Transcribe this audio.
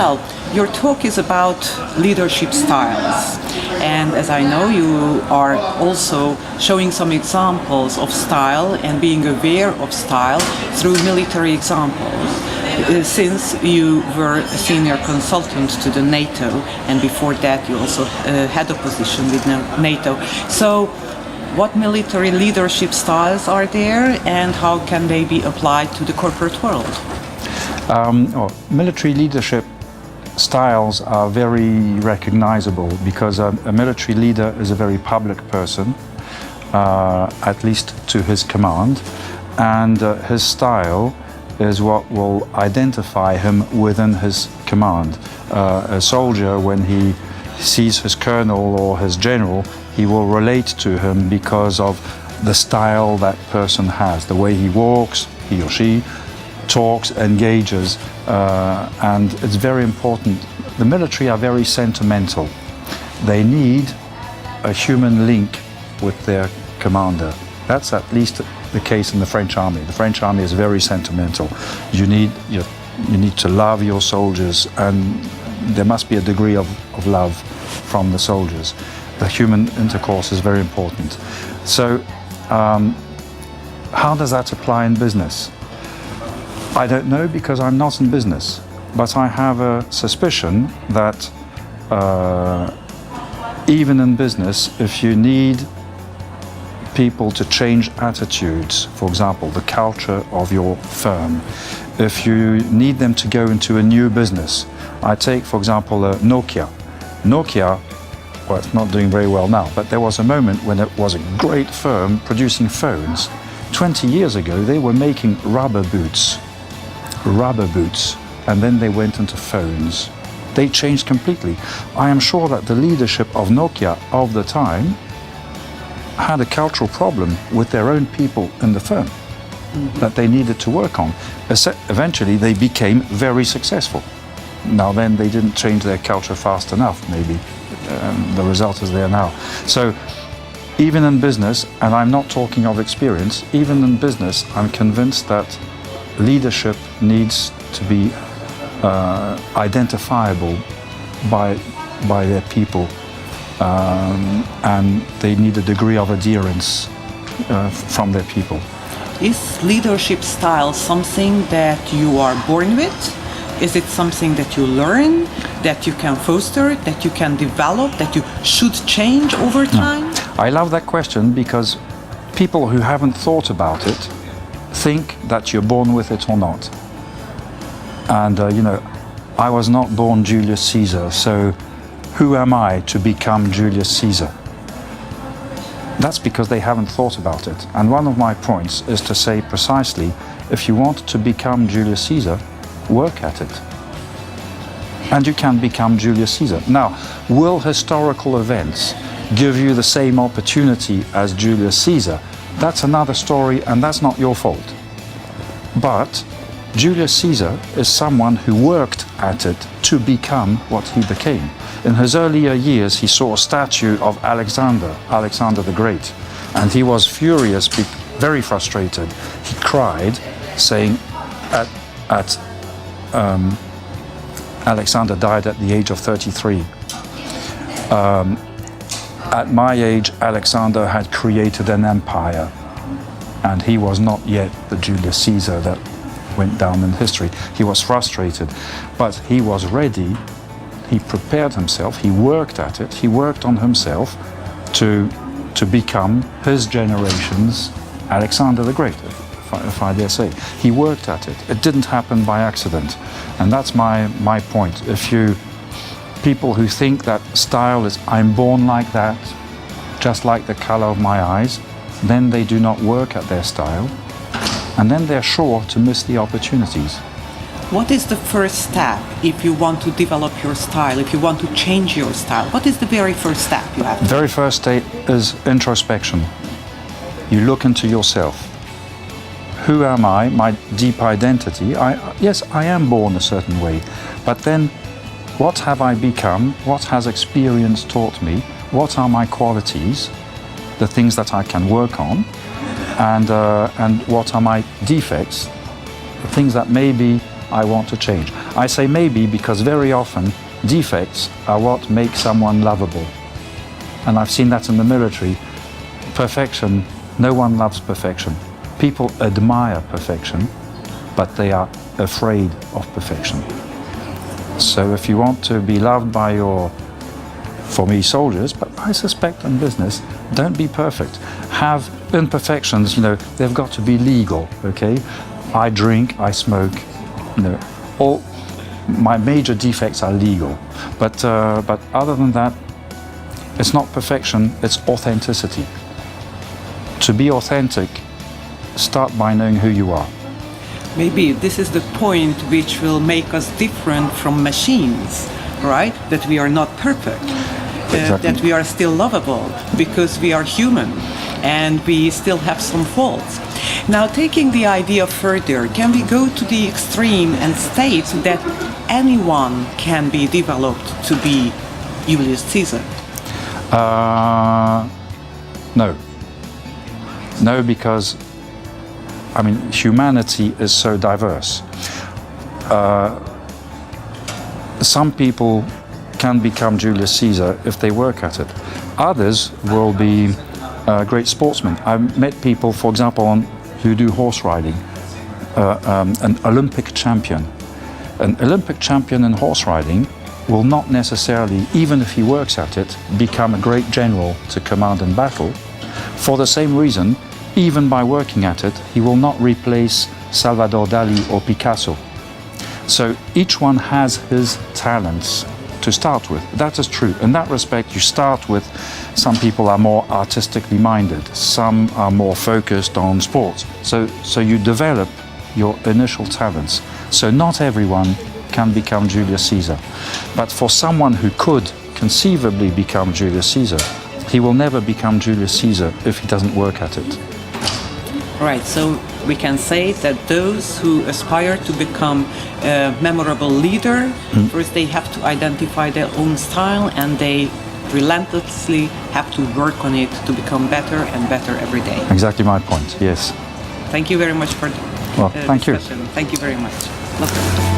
Michel, your talk is about leadership styles. And as I know, you are also showing some examples of style and being aware of style through military examples. Since you were a senior consultant to the NATO, and before that you also had a position with NATO. So what military leadership styles are there, and how can they be applied to the corporate world? Military leadership styles are very recognizable because a military leader is a very public person, at least to his command, and his style is what will identify him within his command. A soldier, when he sees his colonel or his general, he will relate to him because of the style that person has, the way he walks, he or she talks, engages, and it's very important. The military are very sentimental. They need a human link with their commander. That's at least the case in the French army. The French army is very sentimental. You need to love your soldiers, and there must be a degree of love from the soldiers. The human intercourse is very important. So how does that apply in business? I don't know, because I'm not in business, but I have a suspicion that even in business, if you need people to change attitudes, for example, the culture of your firm, if you need them to go into a new business. I take, for example, Nokia. Nokia, well, it's not doing very well now, but there was a moment when it was a great firm producing phones. 20 years ago, they were making rubber boots, and then they went into phones. They changed completely. I am sure that the leadership of Nokia of the time had a cultural problem with their own people in the firm that they needed to work on. Eventually, they became very successful. Now then, they didn't change their culture fast enough, maybe. The result is there now. So even in business, and I'm not talking of experience, even in business, I'm convinced that leadership needs to be identifiable by their people, and they need a degree of adherence from their people. Is leadership style something that you are born with? Is it something that you learn, that you can foster, that you can develop, that you should change over time? I love that question, because people who haven't thought about it think that you're born with it or not. And I was not born Julius Caesar, so who am I to become Julius Caesar? That's because they haven't thought about it. And one of my points is to say precisely, if you want to become Julius Caesar, work at it. And you can become Julius Caesar. Now, will historical events give you the same opportunity as Julius Caesar? That's another story, and that's not your fault. But Julius Caesar is someone who worked at it to become what he became. In his earlier years, he saw a statue of Alexander the Great, and he was furious, very frustrated. He cried, saying, Alexander died at the age of 33. At my age, Alexander had created an empire, and he was not yet the Julius Caesar that went down in history. He was frustrated, but he was ready. He prepared himself, he worked at it, he worked on himself to become his generation's Alexander the Great, if I dare say. He worked at it. It didn't happen by accident. And that's my point. People who think that style is, I'm born like that, just like the color of my eyes, then they do not work at their style, and then they're sure to miss the opportunities. What is the first step if you want to develop your style, if you want to change your style? What is the very first step you have to The very first step is introspection. You look into yourself. Who am I? My deep identity. Yes, I am born a certain way, but then what have I become? What has experience taught me? What are my qualities? The things that I can work on, and what are my defects? The things that maybe I want to change. I say maybe because very often defects are what make someone lovable. And I've seen that in the military. Perfection, no one loves perfection. People admire perfection, but they are afraid of perfection. So if you want to be loved by your, for me, soldiers, but I suspect in business, don't be perfect. Have imperfections, you know, they've got to be legal, okay? I drink, I smoke, you know, all my major defects are legal. But other than that, it's not perfection, it's authenticity. To be authentic, start by knowing who you are. Maybe this is the point which will make us different from machines, right? That we are not perfect, Exactly. that we are still lovable because we are human and we still have some faults. Now, taking the idea further, can we go to the extreme and state that anyone can be developed to be Julius Caesar? No. No, because I mean, humanity is so diverse. Some people can become Julius Caesar if they work at it. Others will be great sportsmen. I've met people, for example, who do horse riding, an Olympic champion. An Olympic champion in horse riding will not necessarily, even if he works at it, become a great general to command in battle. For the same reason, even by working at it, he will not replace Salvador Dali or Picasso. So each one has his talents to start with. That is true. In that respect, you start with, some people are more artistically minded, some are more focused on sports. So you develop your initial talents. So not everyone can become Julius Caesar. But for someone who could conceivably become Julius Caesar, he will never become Julius Caesar if he doesn't work at it. Right, so we can say that those who aspire to become a memorable leader, first they have to identify their own style and they relentlessly have to work on it to become better and better every day. Exactly my point, yes. Thank you very much for Well, thank you. discussion. Thank you very much. Lovely.